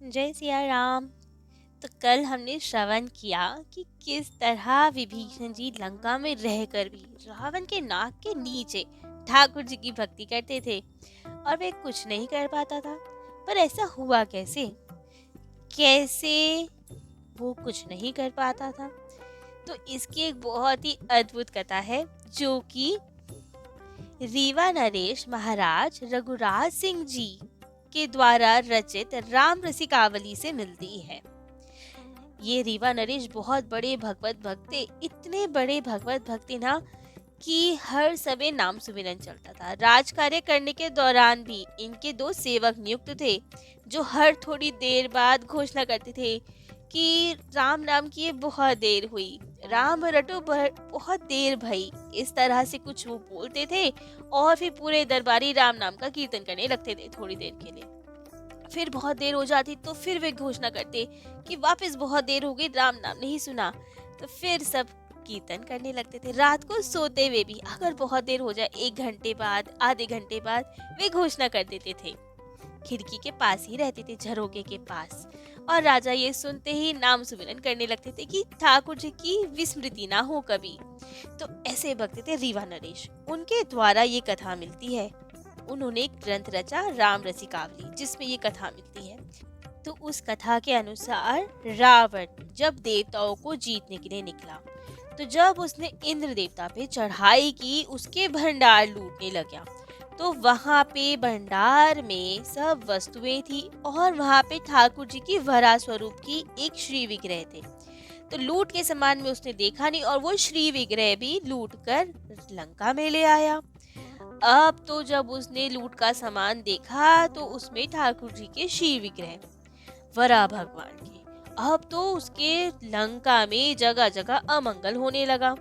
जय सिया राम। तो कल हमने श्रवण किया कि किस तरह विभीषण जी लंका में रहकर भी रावण के नाक के नीचे ठाकुर जी की भक्ति करते थे और वे कुछ नहीं कर पाता था। पर ऐसा हुआ कैसे? कैसे वो कुछ नहीं कर पाता था? तो इसकी एक बहुत ही अद्भुत कथा है जो कि रीवा नरेश महाराज रघुराज सिंह जी के द्वारा रचित राम रसिकावली से मिलती है। ये रीवा नरेश बहुत बड़े भगवत भक्त थे, इतने बड़े भगवत भक्ति ना कि हर समय नाम सुमिरन चलता था। राज कार्य करने के दौरान भी इनके दो सेवक नियुक्त थे जो हर थोड़ी देर बाद घोषणा करते थे कि राम नाम की ये बहुत देर हुई, राम रटो बहुत देर भई। इस तरह से कुछ वो बोलते थे और फिर पूरे दरबारी राम नाम का कीर्तन करने लगते थे थोड़ी देर के लिए। फिर बहुत देर हो जाती तो फिर वे घोषणा करते कि वापस बहुत देर हो गई, राम नाम नहीं सुना। तो फिर सब कीर्तन करने लगते थे। रात को सोते हुए भी अगर बहुत देर हो जाए, 1 घंटे बाद, आधे घंटे बाद, वे घोषणा कर देते थे। खिड़की के पास ही रहते थे, झरोके के पास। और राजा ये सुनते ही नाम सुमिरन करने लगते थे कि ठाकुर जी की विस्मृति ना हो कभी। तो ऐसे भक्त थे रीवा नरेश। उनके द्वारा ये कथा मिलती है। उन्होंने एक ग्रंथ रचा राम रसिकावली, जिसमें ये कथा मिलती है। तो उस कथा के अनुसार रावण जब देवताओं को जीतने के लिए निकला, तो जब उसने इंद्र देवता पे चढ़ाई की, उसके भंडार लूटने लगा। तो वहाँ पे भंडार में सब वस्तुएं थी और वहाँ पे ठाकुर जी की वरा स्वरूप की एक श्री विग्रह थे। तो लूट के सामान में उसने देखा नहीं और वो श्री विग्रह भी लूट कर लंका में ले आया। अब तो जब उसने लूट का सामान देखा तो उसमें ठाकुर जी के श्री विग्रह, वरा भगवान के। अब तो उसके लंका में जगह जगह अमंगल होने लगा।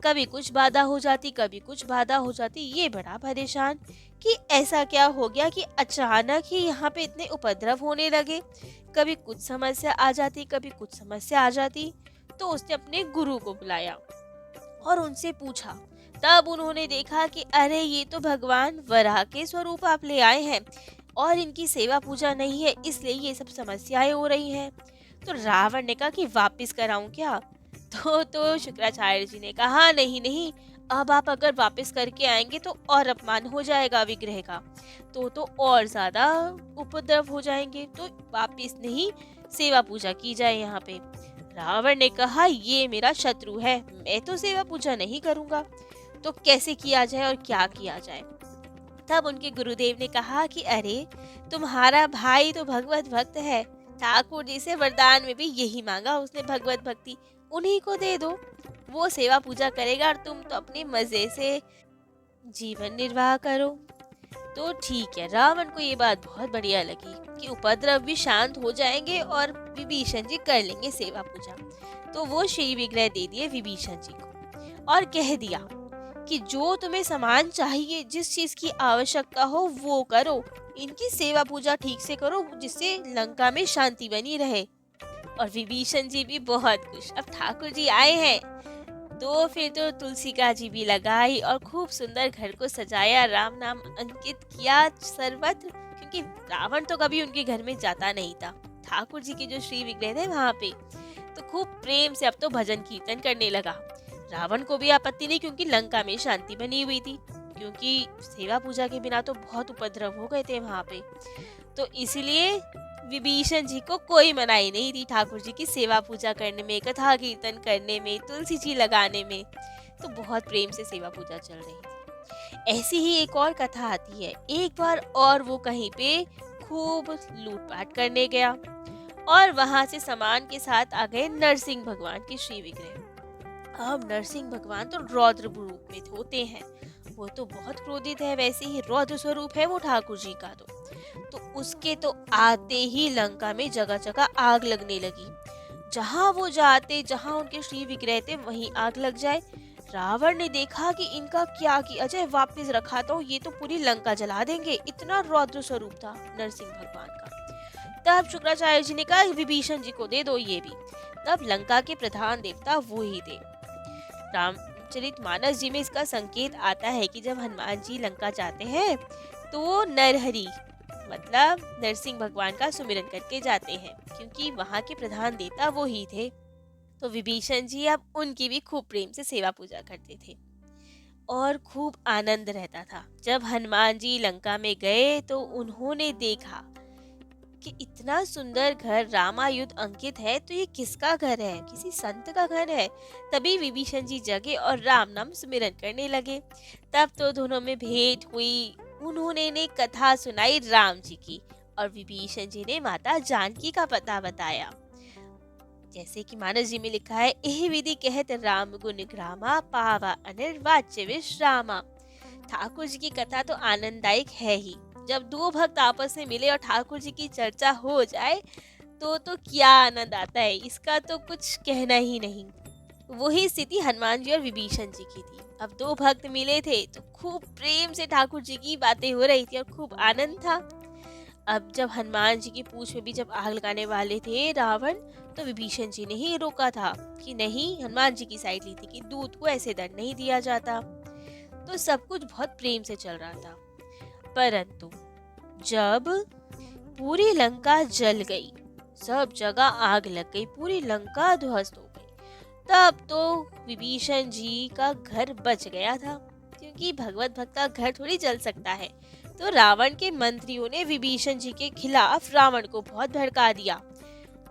कभी कुछ बाधा हो जाती, कभी कुछ बाधा हो जाती। ये बड़ा परेशान कि ऐसा क्या हो गया कि अचानक ही यहाँ पे इतने उपद्रव होने लगे। कभी कुछ समस्या आ जाती, कभी कुछ समस्या आ जाती। तो उसने अपने गुरु को बुलाया और उनसे पूछा। तब उन्होंने देखा कि अरे ये तो भगवान वराह के स्वरूप आप ले आए हैं और इनकी सेवा पूजा नहीं है, इसलिए ये सब समस्याएं हो रही हैं। तो रावण ने कहा कि वापस कराऊं क्या? तो शुक्राचार्य जी ने कहा नहीं नहीं, अब आप अगर वापस करके आएंगे तो और अपमान हो जाएगा विग्रह का, तो और ज्यादा उपद्रव हो जाएंगे। तो वापस नहीं, सेवा पूजा की जाए यहाँ पे। रावण ने कहा ये मेरा शत्रु है, मैं तो सेवा पूजा नहीं करूंगा। तो कैसे किया जाए और क्या किया जाए? तब उनके गुरुदेव ने कहा कि अरे तुम्हारा भाई तो भगवत भक्त है, ठाकुर जी से वरदान में भी यही मांगा उसने, भगवत भक्ति, उन्हीं को दे दो, वो सेवा पूजा करेगा और तुम तो अपने मजे से जीवन निर्वाह करो। तो ठीक है, रावण को ये बात बहुत बढ़िया लगी कि उपद्रव भी शांत हो जाएंगे और विभीषण जी कर लेंगे सेवा पूजा। तो वो श्री विग्रह दे दिए विभीषण जी को और कह दिया कि जो तुम्हें सामान चाहिए, जिस चीज की आवश्यकता हो वो करो, इनकी सेवा पूजा ठीक से करो जिससे लंका में शांति बनी रहे। और विभीषण जी भी बहुत खुश, अब ठाकुर जी आए हैं। तो फिर तो तुलसी का जी भी लगाई और खूब सुंदर घर को सजाया, राम नाम अंकित किया सर्वत्र, क्योंकि रावण तो कभी उनके घर में जाता नहीं था। ठाकुर जी के जो श्री विग्रह थे वहाँ पे तो खूब प्रेम से अब तो भजन कीर्तन करने लगा। रावण को भी आपत्ति नहीं, क्योंकि लंका में शांति बनी हुई थी, क्योंकि सेवा पूजा के बिना तो बहुत उपद्रव हो गए थे वहाँ पे। तो इसीलिए विभीषण जी को कोई मनाही नहीं थी ठाकुर जी की सेवा पूजा करने में, कथा कीर्तन करने में, तुलसी जी लगाने में। तो बहुत प्रेम से सेवा पूजा चल रही थी। ऐसी ही एक और कथा आती है। एक बार और वो कहीं पे खूब लूटपाट करने गया और वहां से सामान के साथ आ गए नरसिंह भगवान के श्री विग्रह। अब नरसिंह भगवान तो रौद्र रूप में होते हैं, वो तो बहुत क्रोधित है, वैसे ही रौद्र स्वरूप है वो ठाकुर जी का। तो उसके तो आते ही लंका में जगह जगह आग लगने लगी। जहां वो जाते, जहां उनके श्री विग्रह थे, वहीं आग लग जाए। रावण ने देखा कि इनका क्या किया जाए, वापस रखा तो ये तो पूरी लंका जला देंगे, इतना रौद्र स्वरूप था नरसिंह भगवान का। तब शुक्राचार्य जी ने कहा विभीषण जी को दे दो ये भी। तब लंका के प्रधान देवता वो ही थे। रामचरितमानस जी में इसका संकेत आता है कि जब हनुमान जी लंका जाते हैं तो वो नरहरि, मतलब नरसिंह भगवान का सुमिरन करके जाते हैं, क्योंकि वहाँ के प्रधान देवता वो ही थे। तो विभीषण जी अब उनकी भी खूब प्रेम से सेवा पूजा करते थे और खूब आनंद रहता था। जब हनुमान जी लंका में गए तो उन्होंने देखा कि इतना सुंदर घर रामायुध अंकित है, तो ये किसका घर है? किसी संत का घर है। तभी विभीषण जी जगे और राम नाम सुमिरन करने लगे। तब तो दोनों में भेंट हुई। उन्होंने ने कथा सुनाई राम जी की और विभीषण जी ने माता जानकी का पता बताया। जैसे कि मानस जी में लिखा है, एह विधि कहत राम गुण ग्रामा, पावा अनिर्वाच्य विश्रामा। ठाकुर जी की कथा तो आनंददायक है ही। जब दो भक्त आपस में मिले और ठाकुर जी की चर्चा हो जाए तो क्या आनंद आता है, इसका तो कुछ कहना ही नहीं। वही स्थिति हनुमान जी और विभीषण जी की थी। अब दो भक्त मिले थे तो खूब प्रेम से ठाकुर जी की बातें हो रही थी और खूब आनंद था। अब जब हनुमान जी की पूंछ में भी जब आग लगाने वाले थे रावण, तो विभीषण जी ने ही रोका था कि नहीं, हनुमान जी की साइड ली थी कि दूत को ऐसे दंड नहीं दिया जाता। तो सब कुछ बहुत प्रेम से चल रहा था। परंतु जब पूरी लंका जल गई, सब जगह आग लग गई, पूरी लंका ध्वस्त हो गई, तब तो विभीषण जी का घर बच गया था, क्योंकि भगवत भक्त का घर थोड़ी जल सकता है। तो रावण के मंत्रियों ने विभीषण जी के खिलाफ रावण को बहुत भड़का दिया।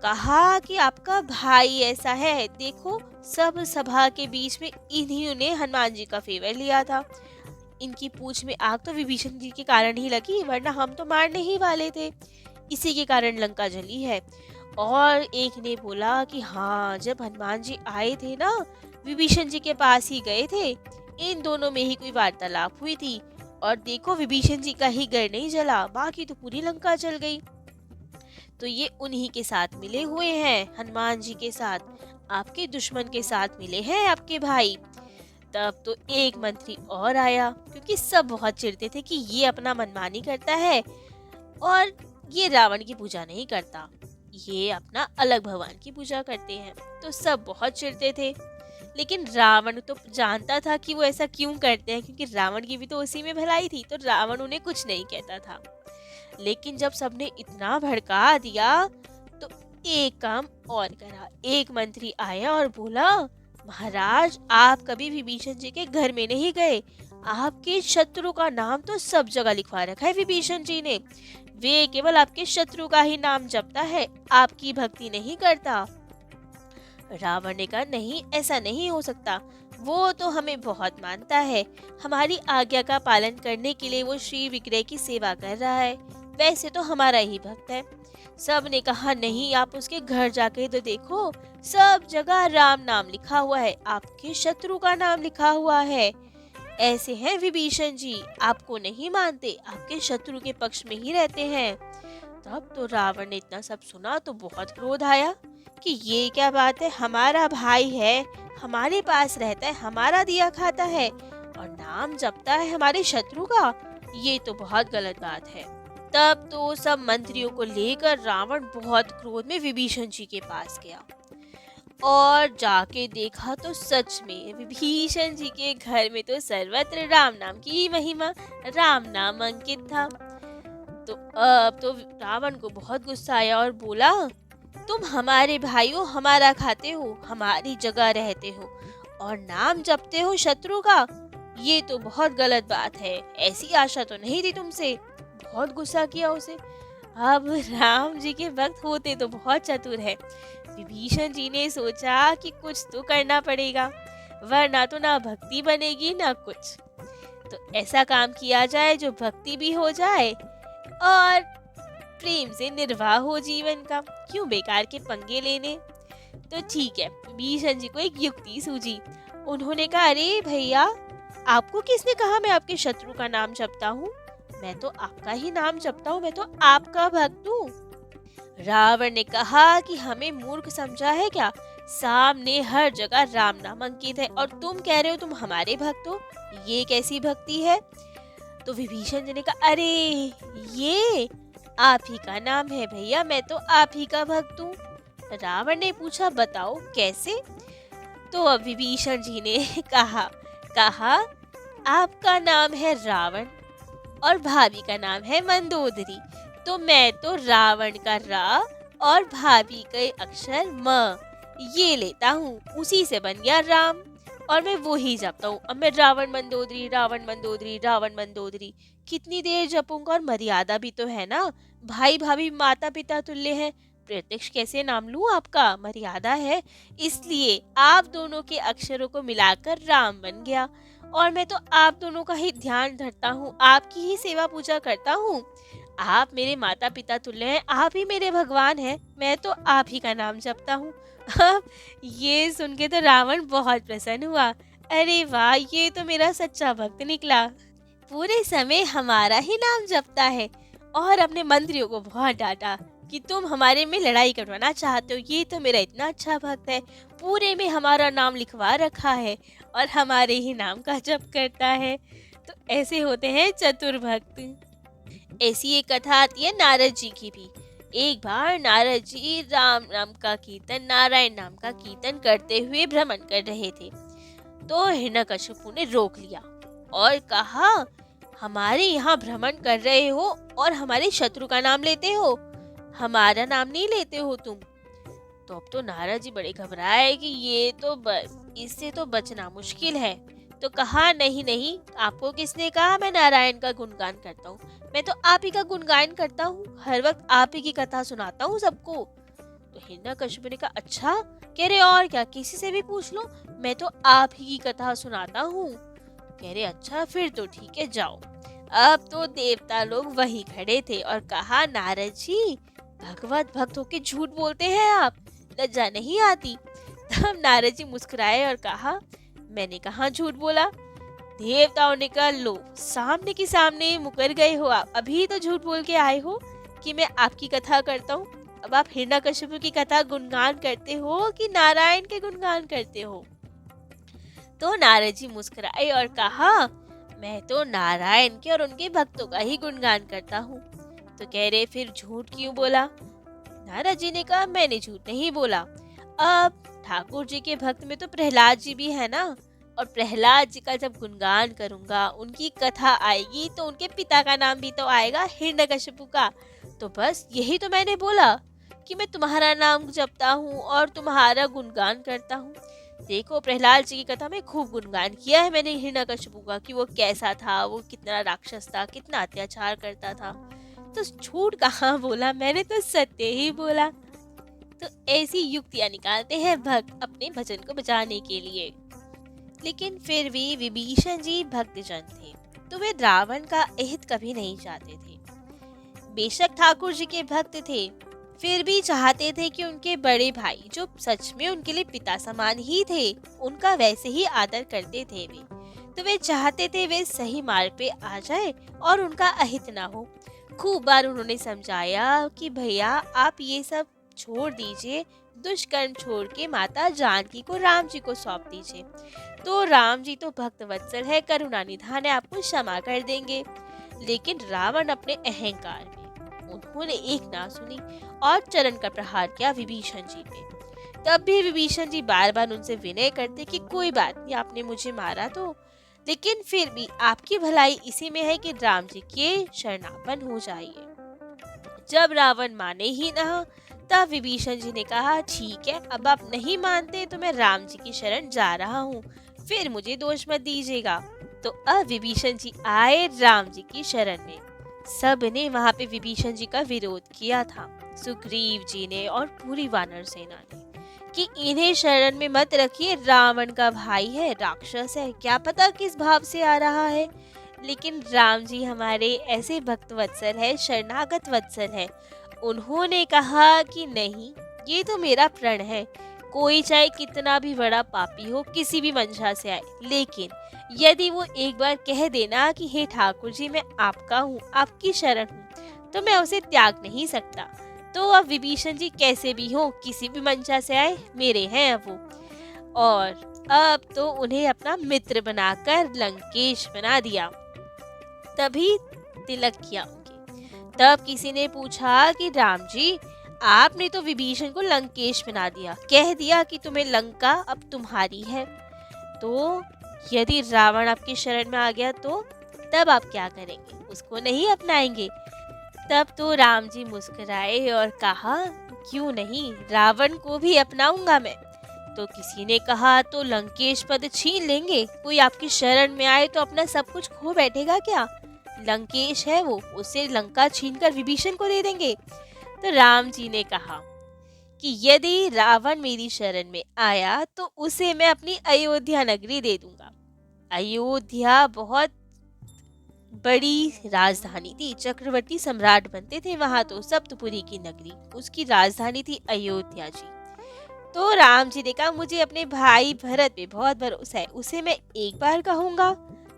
कहा कि आपका भाई ऐसा है, देखो सब सभा के बीच में इन्हीं ने हनुमान जी का फेवर लिया था। इनकी पूंछ में आग तो विभीषण जी के कारण ही लगी, वरना हम तो मारने ही वाले थे। इसी के कारण लंका जली है। और एक ने बोला कि हाँ, जब हनुमान जी आए थे ना, विभीषण जी के पास ही गए थे, इन दोनों में ही कोई वार्तालाप हुई थी और देखो विभीषण जी का ही घर नहीं जला, बाकी तो पूरी लंका जल गई। तो ये उन्हीं के साथ मिले हुए हैं, हनुमान जी के साथ, आपके दुश्मन के साथ मिले हैं आपके भाई। तब तो एक मंत्री और आया, क्योंकि सब बहुत चिढ़ते थे कि ये अपना मनमानी करता है और ये रावण की पूजा नहीं करता, ये अपना अलग भगवान की पूजा करते हैं। तो सब बहुत चिढ़ते थे। लेकिन रावण तो जानता था कि वो ऐसा क्यों करते हैं, क्योंकि रावण की भी तो उसी में भलाई थी, तो रावण उन्हें कुछ नहीं कहता था। लेकिन जब सबने इतना भड़का दिया तो एक काम और करा। एक मंत्री आया और बोला, महाराज आप कभी विभीषण जी के घर में नहीं गए, आपके शत्रु का नाम तो सब जगह लिखवा रखा है विभीषण जी ने, वे केवल आपके शत्रु का ही नाम जपता है, आपकी भक्ति नहीं करता। रावण ने कहा, नहीं, ऐसा नहीं हो सकता, वो तो हमें बहुत मानता है, हमारी आज्ञा का पालन करने के लिए वो श्री विग्रह की सेवा कर रहा है, वैसे तो हमारा ही भक्त है। सब ने कहा, नहीं, आप उसके घर जाके तो देखो, सब जगह राम नाम लिखा हुआ है, आपके शत्रु का नाम लिखा हुआ है। ऐसे हैं विभीषण जी, आपको नहीं मानते, आपके शत्रु के पक्ष में ही रहते हैं। तब तो रावण ने इतना सब सुना तो बहुत क्रोध आया कि ये क्या बात है, हमारा भाई है, हमारे पास रहता है, हमारा दिया खाता है और नाम जपता है हमारे शत्रु का, ये तो बहुत गलत बात है। तब तो सब मंत्रियों को लेकर रावण बहुत क्रोध में विभीषण जी के पास गया और जाके देखा तो सच में विभीषण जी के घर में तो सर्वत्र राम नाम की महिमा, राम नाम अंकित था। तो अब तो रावण को बहुत गुस्सा आया और बोला, तुम हमारे भाई हो, हमारा खाते हो, हमारी जगह रहते हो और नाम जपते हो शत्रु का, ये तो बहुत गलत बात है, ऐसी आशा तो नहीं थी तुमसे। बहुत गुस्सा किया उसे। अब राम जी के भक्त होते तो बहुत चतुर है। विभीषण जी ने सोचा कि कुछ तो करना पड़ेगा, वरना तो ना भक्ति बनेगी ना कुछ। तो ऐसा काम किया जाए जो भक्ति भी हो जाए और प्रेम से निर्वाह हो जीवन का, क्यों बेकार के पंगे लेने। तो ठीक है, विभीषण जी को एक युक्ति सूझी। उन्होंने कहा, अरे भैया, आपको किसने कहा मैं आपके शत्रु का नाम जपता हूँ, मैं तो आपका ही नाम जपता हूँ, मैं तो आपका भक्त हूँ। रावण ने कहा कि हमें मूर्ख समझा है क्या, सामने हर जगह राम नाम अंकित है और तुम कह रहे हो तुम हमारे भक्त हो, ये कैसी भक्ति है। तो विभीषण जी ने कहा, अरे ये आप ही का नाम है भैया, मैं तो आप ही का भक्त हूँ। रावण ने पूछा, बताओ कैसे। तो अब विभीषण जी ने कहा आपका नाम है रावण और भाभी का नाम है मंदोदरी, तो मैं तो रावण का रा और भाभी के अक्षर म ये लेता हूँ, उसी से बन गया राम। और मैं वो ही जपता हूँ। अब मैं रावण मंदोदरी, रावण मंदोदरी, रावण मंदोदरी कितनी देर जपूंगा? और मर्यादा भी तो है ना, भाई भाभी माता पिता तुल्य है, प्रत्यक्ष कैसे नाम लूं आपका? मर्यादा है, इसलिए आप दोनों के अक्षरों को मिलाकर राम बन गया। और मैं तो आप दोनों का ही ध्यान धरता हूँ, आपकी ही सेवा पूजा करता हूँ। आप मेरे माता पिता तुल्य हैं, आप ही मेरे भगवान हैं, मैं तो आप ही का नाम जपता हूँ। अब ये सुन के तो रावण बहुत प्रसन्न हुआ। अरे वाह, ये तो मेरा सच्चा भक्त निकला, पूरे समय हमारा ही नाम जपता है। और अपने मंत्रियों को बहुत डांटा कि तुम हमारे में लड़ाई करवाना चाहते हो, ये तो मेरा इतना अच्छा भक्त है, पूरे में हमारा नाम लिखवा रखा है और हमारे ही नाम का जप करता है। तो ऐसे होते हैं चतुर भक्त। ऐसी एक कथा आती है नारद जी की भी। एक बार नारद जी राम नाम का कीर्तन, नारायण नाम का कीर्तन करते हुए भ्रमण कर रहे थे। तो हिरण्यकशिपु ने रोक लिया और कहा, हमारे यहाँ भ्रमण कर रहे हो और हमारे शत्रु का नाम लेते हो, हमारा नाम नहीं लेते हो तुम। तो अब तो नारद जी बड़े घबराए कि ये तो इससे तो बचना मुश्किल है। तो कहा, नहीं नहीं, आपको किसने कहा मैं नारायण का गुणगान करता हूँ? मैं तो आप ही का गुणगान करता हूँ, हर वक्त आप ही की कथा सुनाता हूँ सबको। तो हिरण्यकशिपु ने कहा, अच्छा, कह रहे और क्या, किसी से भी पूछ लो, मैं तो आप ही की कथा सुनाता हूँ। कह रहे अच्छा, फिर तो ठीक है, जाओ। अब तो देवता लोग वही खड़े थे और कहा, नारद जी, भगवत भक्त होके झूठ बोलते हैं आप, लज्जा नहीं आती? तब नारद जी मुस्कुराए और कहा, मैंने कहाँ झूठ बोला? देवताओं ने कहा, लो, सामने के सामने मुकर गए हो आप, अभी तो झूठ बोल के आए हो कि मैं आपकी कथा करता हूँ। अब आप हिरण्यकशिपु की कथा गुणगान करते हो कि नारायण के गुणगान करते हो? तो नारद जी मुस्कुराए और कहा, मैं तो नारायण के और उनके भक्तों का ही गुणगान करता हूँ। तो कह रहे, फिर झूठ क्यों बोला? नारद जी ने कहा, मैंने झूठ नहीं बोला। अब ठाकुर जी के भक्त में तो प्रहलाद जी भी है ना, और प्रहलाद जी का जब गुणगान करूंगा, उनकी कथा आएगी तो उनके पिता का नाम भी तो आएगा, हिरण्यकशिपु का। तो बस यही तो मैंने बोला कि मैं तुम्हारा नाम जपता हूँ और तुम्हारा गुणगान करता हूँ। देखो, प्रहलाद जी की कथा में खूब गुणगान किया है मैंने हिरण्यकशिपु का, कि वो कैसा था, वो कितना राक्षस था, कितना अत्याचार करता था। तो झूठ कहाँ बोला, मैंने तो सत्य ही बोला। तो ऐसी युक्तियां निकालते हैं भक्त अपने भजन को बचाने के लिए। लेकिन फिर भी विभीषण जी भक्तजन थे, तो वे रावण का अहित कभी नहीं चाहते थे। बेशक ठाकुर जी के भक्त थे, फिर भी चाहते थे कि उनके बड़े भाई, जो सच में उनके लिए पिता समान ही थे, उनका वैसे ही आदर करते थे वे। तो वे चाहते थे वे सही मार्ग पे आ जाए और उनका अहित ना हो। खूब बार उन्होंने समझाया कि भैया आप ये सब छोड़ दीजिए, दुष्कर्म छोड़ के माता जानकी को राम जी को सौंप दीजिए। तो राम जी तो भक्त वत्सल है, करुणा निधान है, आपको क्षमा कर देंगे। लेकिन रावण अपने अहंकार में उन्होंने एक ना सुनी और चरण का प्रहार किया विभीषण जी पे। तब भी विभीषण जी बार बार उनसे विनय करते कि कोई बात नहीं, आपने मुझे मारा तो, लेकिन फिर भी आपकी भलाई इसी में है कि राम जी के शरणापन्न हो जाइए। जब रावण माने ही ना, तब विभीषण जी ने कहा, ठीक है, अब आप नहीं मानते तो मैं राम जी की शरण जा रहा हूँ, फिर मुझे दोष मत दीजिएगा। तो अब विभीषण जी आए राम जी की शरण में। सब ने वहाँ पे विभीषण जी का विरोध किया था, सुग्रीव जी ने और पूरी वानर सेना ने, कि इन्हें शरण में मत रखिए, रावण का भाई है, राक्षस है, क्या पता किस भाव से आ रहा है। लेकिन राम जी हमारे ऐसे भक्त वत्सल है, शरणागत वत्सल है, उन्होंने कहा कि नहीं, ये तो मेरा प्रण है, कोई चाहे कितना भी बड़ा पापी हो, किसी भी मंशा से आए, लेकिन यदि वो एक बार कह देना कि हे ठाकुर जी, मैं आपका हूँ, आपकी शरण हूँ, तो मैं उसे त्याग नहीं सकता। तो अब विभीषण जी कैसे भी हो, किसी भी मंशा से आए, मेरे हैं अब वो। और अब तो उन्हें अपना मित्र बनाकर लंकेश बना दिया, तभी तिलक किया उनके। तब किसी ने पूछा कि राम जी, आपने तो विभीषण को लंकेश बना दिया, कह दिया कि तुम्हें लंका अब तुम्हारी है, तो यदि रावण आपकी शरण में आ गया तो तब आप क्या करेंगे, उसको नहीं अपनाएंगे? तब तो राम जी मुस्कुराए और कहा, क्यों नहीं, रावण को भी अपनाऊंगा मैं। तो किसी ने कहा, तो लंकेश पद छीन लेंगे, कोई आपकी शरण में आए तो अपना सब कुछ खो बैठेगा क्या? लंकेश है वो, उसे लंका छीनकर विभीषण को दे देंगे। तो राम जी ने कहा कि यदि रावण मेरी शरण में आया तो उसे मैं अपनी अयोध्या नगरी दे दूंगा। अयोध्या बहुत बड़ी राजधानी थी, चक्रवर्ती सम्राट बनते थे वहां, तो सप्तपुरी की नगरी उसकी राजधानी थी अयोध्या जी। तो राम जी ने कहा, मुझे अपने भाई भरत पे बहुत भरोसा है, उसे मैं एक बार कहूंगा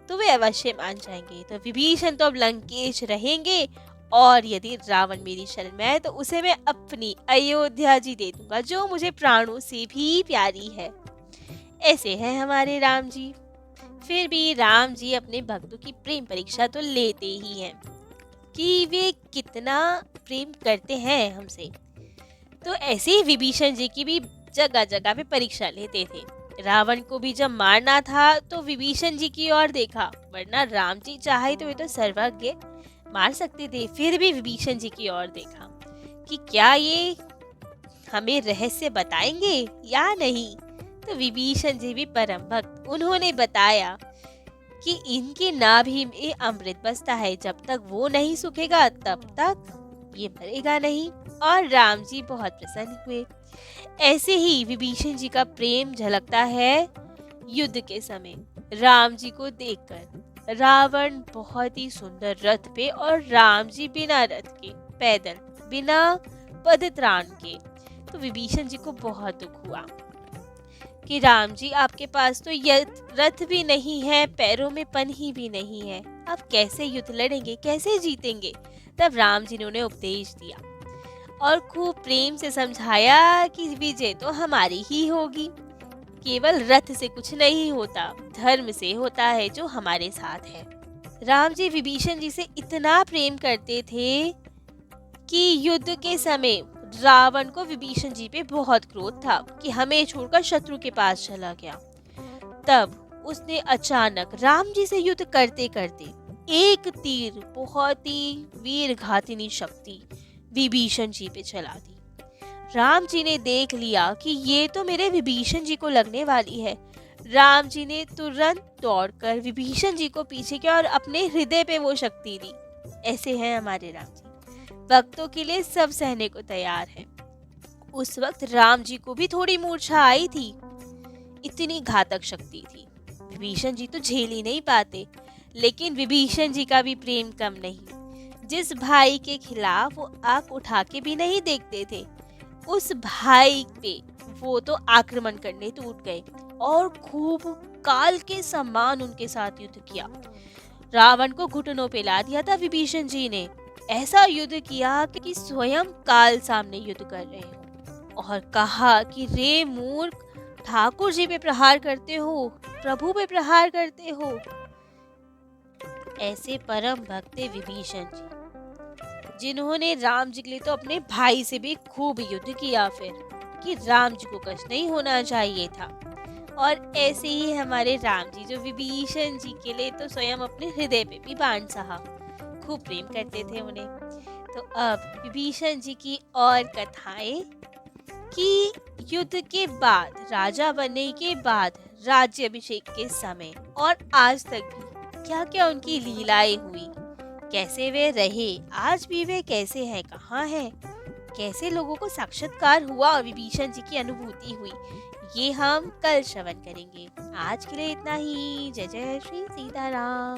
तो वे अवश्य मान जाएंगे। तो विभीषण तो अब लंकेश रहेंगे, और यदि रावण मेरी शरण में आए तो उसे मैं अपनी अयोध्या जी दे दूंगा, जो मुझे प्राणों से भी प्यारी है। ऐसे हैं हमारे राम जी। फिर भी राम जी अपने भक्तों की प्रेम परीक्षा तो लेते ही हैं कि वे कितना प्रेम करते हैं हमसे। तो ऐसे ही विभीषण जी की भी जगह जगह पे परीक्षा लेते थे। रावण को भी जब मारना था तो विभीषण जी की ओर देखा, वरना राम जी चाहे तो वे तो सर्वज्ञ मार सकते थे, फिर भी विभीषण जी की ओर देखा कि क्या ये हमें रहस्य बताएंगे या नहीं। तो विभीषण जी भी परम भक्त, उन्होंने बताया कि इनकी नाभि में अमृत बसता है, जब तक वो नहीं सूखेगा तब तक ये मरेगा नहीं। और राम जी बहुत प्रसन्न हुए। ऐसे ही विभीषण जी का प्रेम झलकता है युद्ध के समय। राम जी को देखकर रावण बहुत ही सुंदर रथ पे और राम जी बिना रथ के, पैदल, बिना पदत्राण के। तो विभीषण जी को बहुत दुख हुआ कि राम जी आपके पास तो रथ भी नहीं है, पैरों में पनही भी नहीं है, आप कैसे युद्ध लड़ेंगे, कैसे जीतेंगे। तब राम जी ने उन्हें उपदेश दिया और खूब प्रेम से समझाया कि विजय तो हमारी ही होगी, केवल रथ से कुछ नहीं होता, धर्म से होता है जो हमारे साथ है। राम जी विभीषण जी से इतना प्रेम करते थे कि युद्ध के समय रावण को विभीषण जी पे बहुत क्रोध था कि हमें छोड़कर शत्रु के पास चला गया। तब उसने अचानक राम जी से युद्ध करते करते एक तीर, बहुत ही वीर घातिनी शक्ति, विभीषण जी पे चला दी। राम जी ने देख लिया कि ये तो मेरे विभीषण जी को लगने वाली है। राम जी ने तुरंत दौड़कर विभीषण जी को पीछे किया और अपने हृदय पे वो शक्ति दी। ऐसे हैं हमारे राम जी, भक्तों के लिए सब सहने को तैयार है। उस वक्त राम जी को भी थोड़ी मूर्छा आई थी, इतनी घातक शक्ति थी। विभीषण जी तो झेल ही नहीं पाते, लेकिन विभीषण जी का भी प्रेम कम नहीं। जिस भाई के खिलाफ वो आंख उठा के भी नहीं देखते थे, उस भाई पे वो तो आक्रमण करने टूट गए और खूब काल के समान उनके साथ युद्ध किया। रावण को घुटनों पे ला दिया था विभीषण जी ने। ऐसा युद्ध किया कि स्वयं काल सामने युद्ध कर रहे हो, और कहा कि रे मूर्ख, ठाकुर जी पे प्रहार करते हो, प्रभु पे प्रहार करते हो। ऐसे परम भक्त विभीषण जी, जिन्होंने राम जी के लिए तो अपने भाई से भी खूब युद्ध किया, फिर कि राम जी को कष्ट नहीं होना चाहिए था। और ऐसे ही हमारे राम जी, जो विभीषण जी के लिए तो स्वयं अपने हृदय पे भी बाण सहा, खूब प्रेम करते थे उन्हें। तो अब विभीषण जी की और कथाएं कि युद्ध के बाद, राजा बनने के बाद, राज्य अभिषेक के समय और आज तक भी क्या क्या उनकी लीलाएं हुई, कैसे वे रहे, आज भी वे कैसे हैं, कहाँ हैं, कैसे लोगों को साक्षात्कार हुआ और विभीषण जी की अनुभूति हुई, ये हम कल श्रवण करेंगे। आज के लिए इतना ही। जय जय श्री सीताराम।